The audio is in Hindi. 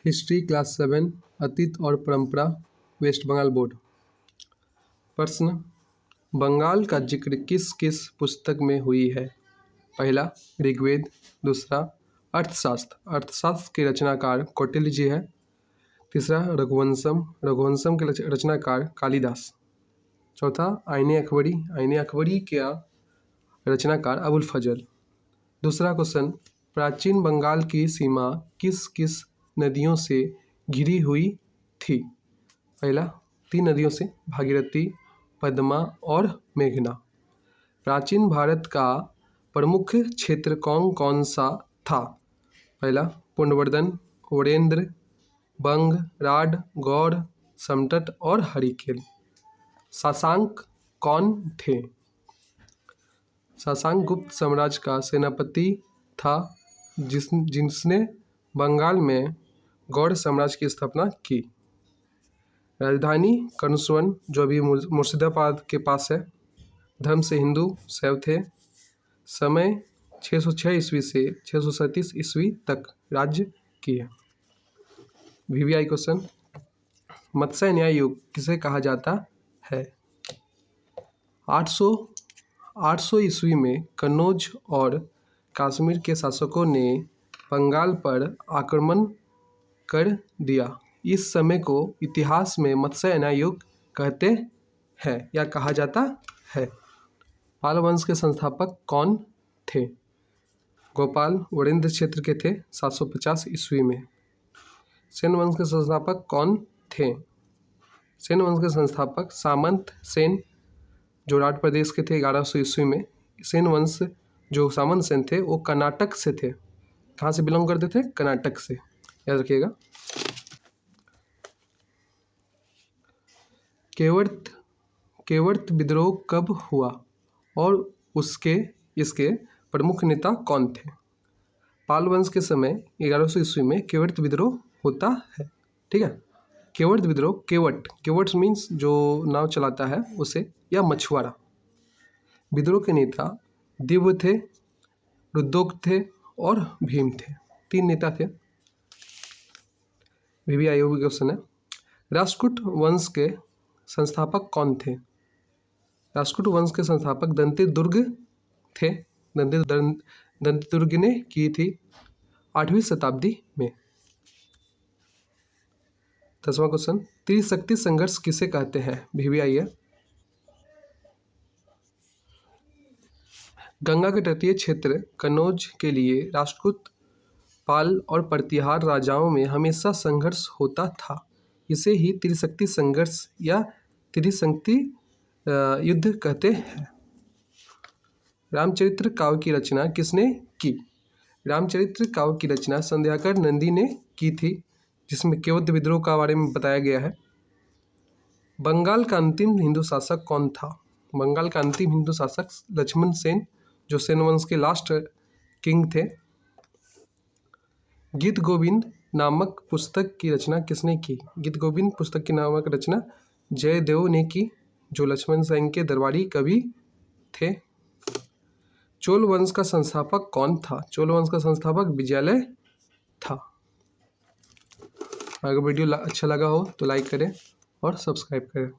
हिस्ट्री क्लास 7 अतीत और परंपरा वेस्ट बंगाल बोर्ड। प्रश्न, बंगाल का जिक्र किस किस पुस्तक में हुई है? पहला ऋग्वेद, दूसरा अर्थशास्त्र, अर्थशास्त्र के रचनाकार कौटिल्य जी है। तीसरा रघुवंशम, रघुवंशम के रचनाकार कालिदास। चौथा आईने अकबरी, आईने अकबरी का रचनाकार अबुल फजल। दूसरा क्वेश्चन, प्राचीन बंगाल की सीमा किस किस नदियों से घिरी हुई थी? पहला 3 नदियों से, भागीरथी, पद्मा और मेघना। प्राचीन भारत का प्रमुख क्षेत्र कौन कौन सा था? पहला पुंडवर्धन, वरेंद्र, बंग, राढ़, गौड़, समतट और हरिकेल। शशांक कौन थे? शशांक गुप्त साम्राज्य का सेनापति था जिसने बंगाल में गौड़ साम्राज्य की स्थापना की। राजधानी कर्णसुवन जो अभी मुर्शिदाबाद के पास है। धर्म से हिंदू, शैव थे। समय 606 ईस्वी से 637 ईस्वी तक राज्य किए। VVI क्वेश्चन, मत्स्य न्याय युग किसे कहा जाता है? 800 ईस्वी में कन्नौज और कश्मीर के शासकों ने बंगाल पर आक्रमण कर दिया। इस समय को इतिहास में मत्स्य न्याय युग कहते हैं या कहा जाता है। पाल वंश के संस्थापक कौन थे? गोपाल वरेंद्र क्षेत्र के थे 750 ईस्वी में। सेन वंश के संस्थापक कौन थे? सेन वंश के संस्थापक सामंत सेन जो राठ प्रदेश के थे 1100 ईस्वी में। सेन वंश जो सामंत सेन थे वो कर्नाटक से थे। कहाँ से बिलोंग करते थे? कर्नाटक से, याद रखिएगा। केवर्त विद्रोह कब हुआ और इसके प्रमुख नेता कौन थे? पाल वंश के समय 1100 ईस्वी में केवर्त विद्रोह होता है। ठीक है, केवर्त विद्रोह, केवट मीन्स जो नाव चलाता है उसे, या मछुआरा। विद्रोह के नेता दिव्य थे, रुद्रोक थे और भीम थे। 3 नेता थे। VVI क्वेश्चन है, राष्ट्रकूट वंश के संस्थापक कौन थे? राष्ट्रकूट वंश के संस्थापक दंतेदुर्ग थे। दंतेदुर्ग ने की थी 8वीं शताब्दी में। 10वां क्वेश्चन, त्रिशक्ति संघर्ष किसे कहते हैं? VVI है, गंगा के तटीय क्षेत्र कन्नौज के लिए राष्ट्रकूट, पाल और प्रतिहार राजाओं में हमेशा संघर्ष होता था। इसे ही त्रिशक्ति संघर्ष या त्रिशक्ति युद्ध कहते हैं। रामचरित्र काव्य की रचना किसने की? रामचरित्र काव्य की रचना संध्याकर नंदी ने की थी, जिसमें केवट विद्रोह का बारे में बताया गया है। बंगाल का अंतिम हिंदू शासक कौन था? बंगाल का अंतिम हिंदू शासक लक्ष्मण सेन जो सेन वंश के लास्ट किंग थे। गीत गोविंद नामक पुस्तक की रचना किसने की? गीत गोविंद पुस्तक की नामक रचना जयदेव ने की, जो लक्ष्मण सेन के दरबारी कवि थे। चोल वंश का संस्थापक कौन था? चोल वंश का संस्थापक विजयालय था। अगर वीडियो अच्छा लगा हो तो लाइक करें और सब्सक्राइब करें।